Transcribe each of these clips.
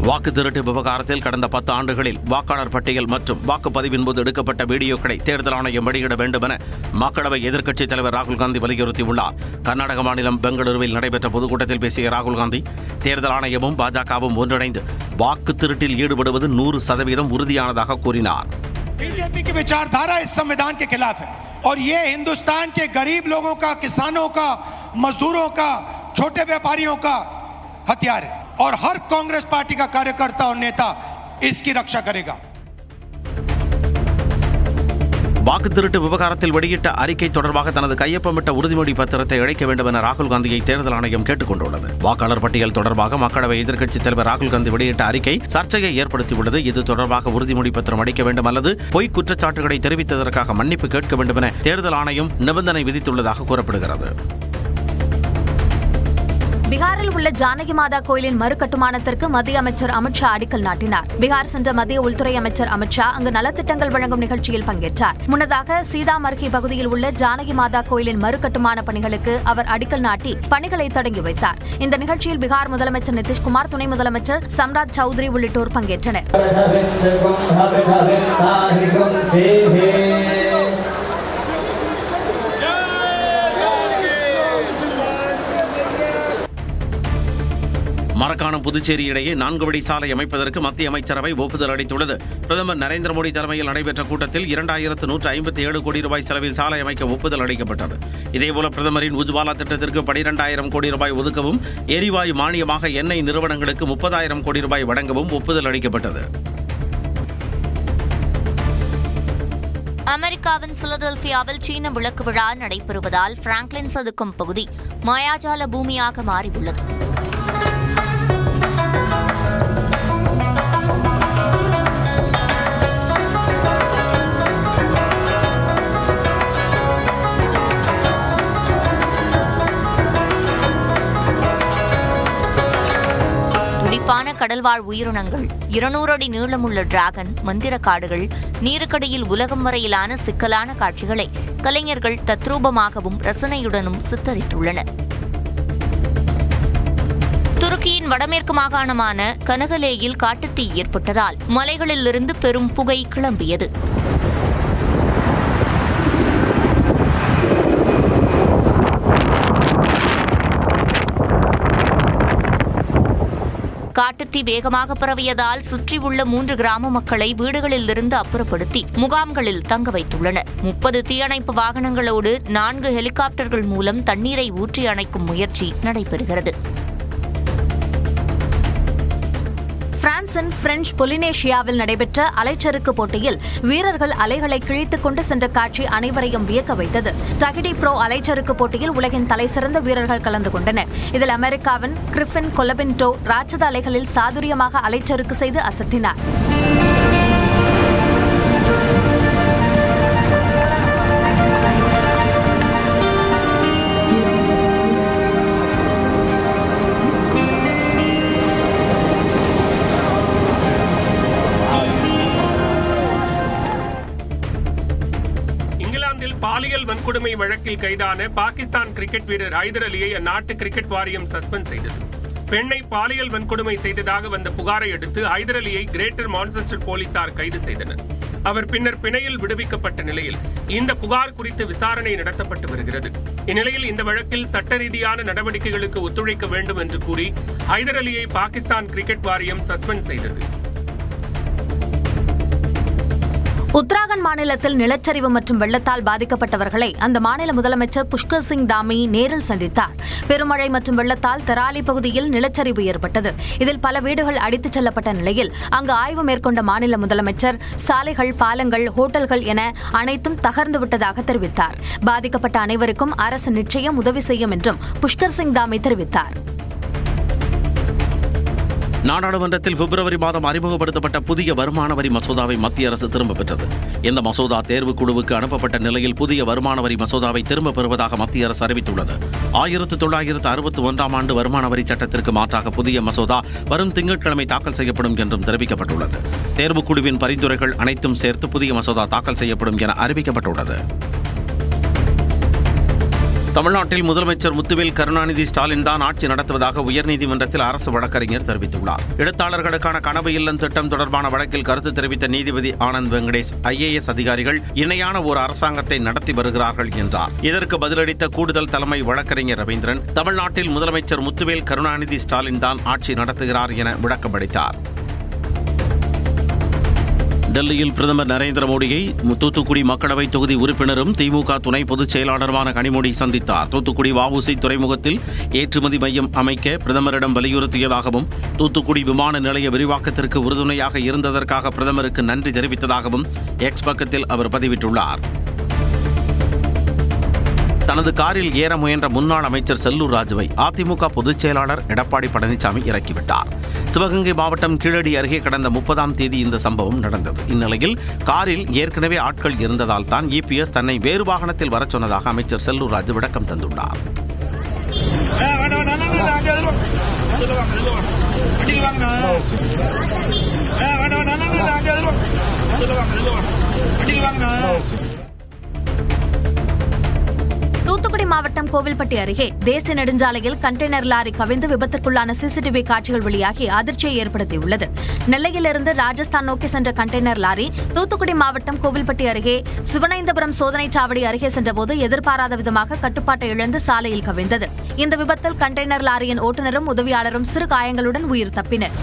வாக்கு திருட்டு விவகாரத்தில் கடந்த 10 ஆண்டுகளில் வாக்காளர் பட்டியல் மற்றும் வாக்குப்பதிவின் போது எடுக்கப்பட்ட வீடியோக்களை தேர்தல் ஆணையம் வெளியிட வேண்டும் என மக்களவை எதிர்க்கட்சித் தலைவர் ராகுல் காந்தி வலியுறுத்தியுள்ளார். கர்நாடக மாநிலம் பெங்களூருவில் நடைபெற்ற பொதுக்கூட்டத்தில் பேசிய ராகுல் காந்தி, தேர்தல் ஆணையமும் பாஜகவும் ஒன்றிணைந்து வாக்கு திருட்டில் ஈடுபடுவது 100% உறுதியானதாக கூறினார். बीजेपी की विचारधारा इस संविधान के खिलाफ है और ये हिंदुस्तान के गरीब लोगों का, किसानों का, मजदूरों का, छोटे व्यापारियों का हथियार है और हर कांग्रेस पार्टी का कार्यकर्ता और नेता इसकी रक्षा करेगा. வாக்கு திருட்டு விவகாரத்தில் வெளியிட்ட அறிக்கை தொடர்பாக தனது கையொப்பமிட்ட உறுதிமொழி பத்திரத்தை அளிக்க வேண்டும் என ராகுல் காந்தியை தேர்தல் ஆணையம் கேட்டுக் கொண்டுள்ளது. வாக்காளர் பட்டியல் தொடர்பாக மக்களவை எதிர்க்கட்சித் தலைவர் ராகுல் காந்தி வெளியிட்ட அறிக்கை சர்ச்சையை ஏற்படுத்தியுள்ளது. இது தொடர்பாக உறுதிமொழி பத்திரம் அளிக்க வேண்டும் அல்லது பொய் குற்றச்சாட்டுகளை தெரிவித்ததற்காக மன்னிப்பு கேட்க வேண்டும் என தேர்தல் ஆணையம் நிபந்தனை விதித்துள்ளதாக கூறப்படுகிறது. பீகாரில் உள்ள ஜானகி மாதா கோயிலின் மறுகட்டுமானத்திற்கு மத்திய அமைச்சர் அமித்ஷா அடிக்கல் நாட்டினார். பீகார் சென்ற மத்திய உள்துறை அமைச்சர் அமித்ஷா அங்கு நலத்திட்டங்கள் வழங்கும் நிகழ்ச்சியில் பங்கேற்றார். முன்னதாக சீதாமர்கி பகுதியில் உள்ள ஜானகி மாதா கோயிலின் மறுகட்டுமான பணிகளுக்கு அவர் அடிக்கல் நாட்டி பணிகளை தொடங்கி வைத்தார். இந்த நிகழ்ச்சியில் பீகார் முதலமைச்சர் நிதிஷ்குமார், துணை முதலமைச்சர் சம்ராஜ் சௌத்ரி உள்ளிட்டோர் பங்கேற்றனர். மரக்காணம் புதுச்சேரி இடையே 4 வழி சாலை அமைப்பதற்கு மத்திய அமைச்சரவை ஒப்புதல் அளித்துள்ளது. பிரதமர் நரேந்திர மோடி தலைமையில் நடைபெற்ற கூட்டத்தில் 2157 கோடி ரூபாய் செலவில் சாலை அமைக்க ஒப்புதல் அளிக்கப்பட்டது. இதேபோல பிரதமரின் உஜ்வாலா திட்டத்திற்கு 12,000 கோடி ரூபாய் ஒதுக்கவும், எரிவாயு மானியமாக எண்ணெய் நிறுவனங்களுக்கு 30,000 கோடி ரூபாய் வழங்கவும் ஒப்புதல் அளிக்கப்பட்டது. அமெரிக்காவின் பிலடெல்பியாவில் சீன விளக்கு விழா நடைபெறுவதால் பிராங்க்லின் சதுக்கம் பகுதி மாயாஜால பூமியாக மாறியுள்ளது. துடிப்பான கடல்வாழ் உயிரினங்கள், 200 அடி நீளமுள்ள டிராகன், மந்திர காடுகள், நீருக்கடியில் உலகம் வரையிலான சிக்கலான காட்சிகளை கலைஞர்கள் தத்ரூபமாகவும் ரசனையுடனும் சித்தரித்துள்ளனர். துருக்கியின் வடமேற்கு மாகாணமான கனகலேயில் காட்டுத்தீ ஏற்பட்டதால் மலைகளிலிருந்து பெரும் புகை கிளம்பியது. காட்டுத்தீ வேகமாக பரவியதால் சுற்றியுள்ள 3 கிராம மக்களை வீடுகளிலிருந்து அப்புறப்படுத்தி முகாம்களில் தங்க வைத்துள்ளனர். 30 தீயணைப்பு வாகனங்களோடு 4 ஹெலிகாப்டர்கள் மூலம் தண்ணீரை ஊற்றி அணைக்கும் முயற்சி நடைபெறுகிறது. பிரான்சின் பிரெஞ்சு பொலினேஷியாவில் நடைபெற்ற அலைச்சறுக்கு போட்டியில் வீரர்கள் அலைகளை கிழித்துக் கொண்டு சென்ற காட்சி அனைவரையும் வியக்க வைத்தது. டகிடி ப்ரோ அலைச்சறுக்கு போட்டியில் உலகின் தலைசிறந்த வீரர்கள் கலந்து கொண்டனர். இதில் அமெரிக்காவின் கிரிஃபின் கொலபின்டோ ராட்சத அலைகளில் சாதுரியமாக அலைச்சறுக்கு செய்து அசத்தினார். பாலியல் வன்கொடுமை வழக்கில் கைதான பாகிஸ்தான் கிரிக்கெட் வீரர் ஹைதர் அலியை அந்நாட்டு கிரிக்கெட் வாரியம் சஸ்பெண்ட் செய்தது. பெண்ணை பாலியல் வன்கொடுமை செய்ததாக வந்த புகாரை அடுத்து ஹைதர் அலியை கிரேட்டர் மான்செஸ்டர் போலீசார் கைது செய்தனர். அவர் பின்னர் பிணையில் விடுவிக்கப்பட்ட நிலையில் இந்த புகார் குறித்து விசாரணை நடத்தப்பட்டு வருகிறது. இந்நிலையில் இந்த வழக்கில் சட்ட ரீதியான நடவடிக்கைகளுக்கு ஒத்துழைக்க வேண்டும் என்று கூறி ஹைதர் அலியை பாகிஸ்தான் கிரிக்கெட் வாரியம் சஸ்பெண்ட் செய்தது. உத்தராகண்ட் மாநிலத்தில் நிலச்சரிவு மற்றும் வெள்ளத்தால் பாதிக்கப்பட்டவர்களை அந்த மாநில முதலமைச்சர் புஷ்கர் சிங் தாமி நேரில் சந்தித்தார். பெருமழை மற்றும் வெள்ளத்தால் தெராலி பகுதியில் நிலச்சரிவு ஏற்பட்டது. இதில் பல வீடுகள் அடித்துச் செல்லப்பட்ட நிலையில் அங்கு ஆய்வு மேற்கொண்ட மாநில முதலமைச்சர் சாலைகள், பாலங்கள், ஹோட்டல்கள் என அனைத்தும் தகர்ந்துவிட்டதாக தெரிவித்தார். பாதிக்கப்பட்ட அனைவருக்கும் அரசு நிச்சயம் உதவி செய்யும் என்றும் புஷ்கர் சிங் தாமி தெரிவித்தார். நாடாளுமன்றத்தில் பிப்ரவரி மாதம் அறிமுகப்படுத்தப்பட்ட புதிய வருமான வரி மசோதாவை மத்திய அரசு திரும்பப் பெற்றது. இந்த மசோதா தேர்வுக் குழுவுக்கு அனுப்பப்பட்ட நிலையில் புதிய வருமான வரி மசோதாவை திரும்பப் பெறுவதாக மத்திய அரசு அறிவித்துள்ளது. 1961 ஆண்டு வருமான வரி சட்டத்திற்கு மாற்றாக புதிய மசோதா வரும் திங்கட்கிழமை தாக்கல் செய்யப்படும் என்றும் தெரிவிக்கப்பட்டுள்ளது. தேர்வுக் குழுவின் பரிந்துரைகள் அனைத்தும் சேர்த்து புதிய மசோதா தாக்கல் செய்யப்படும் என அறிவிக்கப்பட்டுள்ளது. தமிழ்நாட்டில் முதலமைச்சர் முத்துவேல் கருணாநிதி ஸ்டாலின் தான் ஆட்சி நடத்துவதாக உயர்நீதிமன்றத்தில் அரசு வழக்கறிஞர் தெரிவித்துள்ளார். எழுத்தாளர்களுக்கான கனவு இல்லம் திட்டம் தொடர்பான வழக்கில் கருத்து தெரிவித்த நீதிபதி ஆனந்த் வெங்கடேஷ், IAS அதிகாரிகள் இணையான ஒரு அரசாங்கத்தை நடத்தி வருகிறார்கள் என்றார். இதற்கு பதிலளித்த கூடுதல் தலைமை வழக்கறிஞர் ரவீந்திரன், தமிழ்நாட்டில் முதலமைச்சர் முத்துவேல் கருணாநிதி ஸ்டாலின் தான் ஆட்சி நடத்துகிறார் என விளக்கமளித்தார். டெல்லியில் பிரதமர் நரேந்திர மோடியை தூத்துக்குடி மக்களவை தொகுதி உறுப்பினரும் திமுக துணை பொதுச் செயலாளருமான கனிமொழி சந்தித்தார். தூத்துக்குடி வஉசி துறைமுகத்தில் ஏற்றுமதி மையம் அமைக்க பிரதமரிடம் வலியுறுத்தியதாகவும், தூத்துக்குடி விமான நிலைய விரிவாக்கத்திற்கு உறுதுணையாக இருந்ததற்காக பிரதமருக்கு நன்றி தெரிவித்ததாகவும் எக்ஸ் பக்கத்தில் அவர் பதிவிட்டுள்ளார். தனது காரில் ஏற முயன்ற முன்னாள் அமைச்சர் செல்லூர் ராஜுவை அதிமுக பொதுச் செயலாளர் எடப்பாடி பழனிசாமி இறக்கிவிட்டார். சிவகங்கை மாவட்டம் கீழடி அருகே கடந்த 30ஆம் தேதி இந்த சம்பவம் நடந்தது. இந்நிலையில் காரில் ஏற்கனவே ஆட்கள் இருந்ததால் தான் EPS தன்னை வேறு வாகனத்தில் வரச் சொன்னதாக அமைச்சர் செல்லூர் ராஜு விளக்கம் தந்துள்ளார். தூத்துக்குடி மாவட்டம் கோவில்பட்டி அருகே தேசிய நெடுஞ்சாலையில் கண்டெய்னர் லாரி கவிழ்ந்து விபத்திற்குள்ளான CCTV காட்சிகள் வெளியாகி அதிர்ச்சியை ஏற்படுத்தியுள்ளது. நெல்லையிலிருந்து ராஜஸ்தான் நோக்கி சென்ற கண்டெய்னர் லாரி தூத்துக்குடி மாவட்டம் கோவில்பட்டி அருகே சிவனைந்தபுரம் சோதனைச் சாவடி அருகே சென்றபோது எதிர்பாராத விதமாக கட்டுப்பாட்டை இழந்து சாலையில் கவிழ்ந்தது. இந்த விபத்தில் கண்டெய்னர் லாரியின் ஓட்டுநரும் உதவியாளரும் சிறு காயங்களுடன் உயிர் தப்பினர்.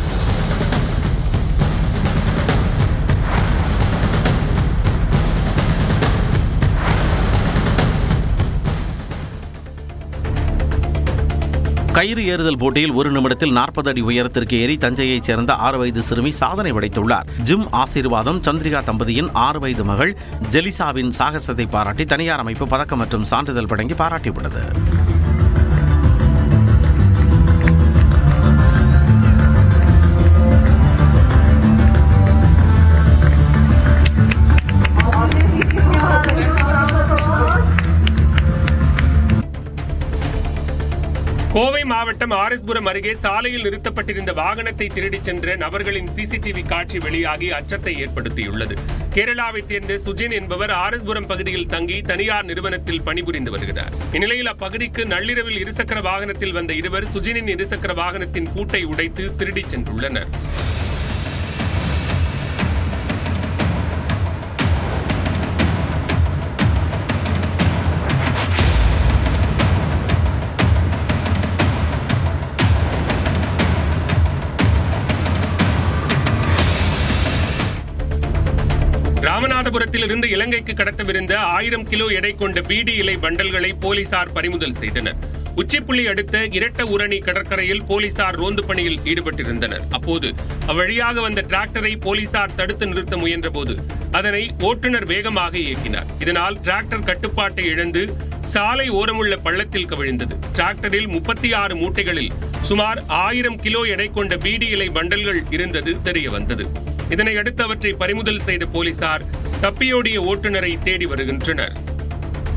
கயிறு ஏறுதல் போட்டியில் 1 நிமிடத்தில் 40 அடி உயரத்திற்கு ஏறி தஞ்சையைச் சேர்ந்த 6 வயது சிறுமி சாதனை படைத்துள்ளார். ஜிம் ஆசீர்வாதம் சந்திரிகா தம்பதியின் 6 வயது மகள் ஜெலிசாவின் சாகசத்தை பாராட்டி தனியார் அமைப்பு பதக்கம் மற்றும் சான்றிதழ் வழங்கி பாராட்டியுள்ளது. கோவை மாவட்டம் ஆர்எஸ்புரம் அருகே சாலையில் நிறுத்தப்பட்டிருந்த வாகனத்தை திருடிச் சென்ற நபர்களின் CCTV காட்சி வெளியாகி அச்சத்தை ஏற்படுத்தியுள்ளது. கேரளாவைச் சேர்ந்த சுஜின் என்பவர் ஆர்எஸ்புரம் பகுதியில் தங்கி தனியார் நிறுவனத்தில் பணிபுரிந்து வருகிறார். இந்நிலையில் அப்பகுதிக்கு நள்ளிரவில் இருசக்கர வாகனத்தில் வந்த இருவர் சுஜினின் இருசக்கர வாகனத்தின் பூட்டை உடைத்து திருடிச் சென்றுள்ளனர். ராமநாதபுரத்தில் இருந்து இலங்கைக்கு கடத்தவிருந்த 1000 கிலோ எடை கொண்ட பீடி இலை பண்டல்களை போலீசார் பறிமுதல் செய்தனர். உச்சிப்புள்ளி அடுத்த இரட்ட ஊரணி கடற்கரையில் போலீசார் ரோந்து பணியில் ஈடுபட்டிருந்தனர். அப்போது அவ்வழியாக வந்த டிராக்டரை போலீசார் தடுத்து நிறுத்த முயன்றபோது அதனை ஓட்டுநர் வேகமாக இயக்கினார். இதனால் டிராக்டர் கட்டுப்பாட்டை இழந்து சாலை ஓரமுள்ள பள்ளத்தில் கவிழ்ந்தது. டிராக்டரில் 36 மூட்டைகளில் சுமார் 1000 கிலோ எடை கொண்ட பீடி இலை பண்டல்கள் இருந்தது தெரிய வந்தது. இதனையடுத்து அவற்றை பறிமுதல் செய்த போலீசார் தப்பியோடிய ஓட்டுநரை தேடி வருகின்றனர்.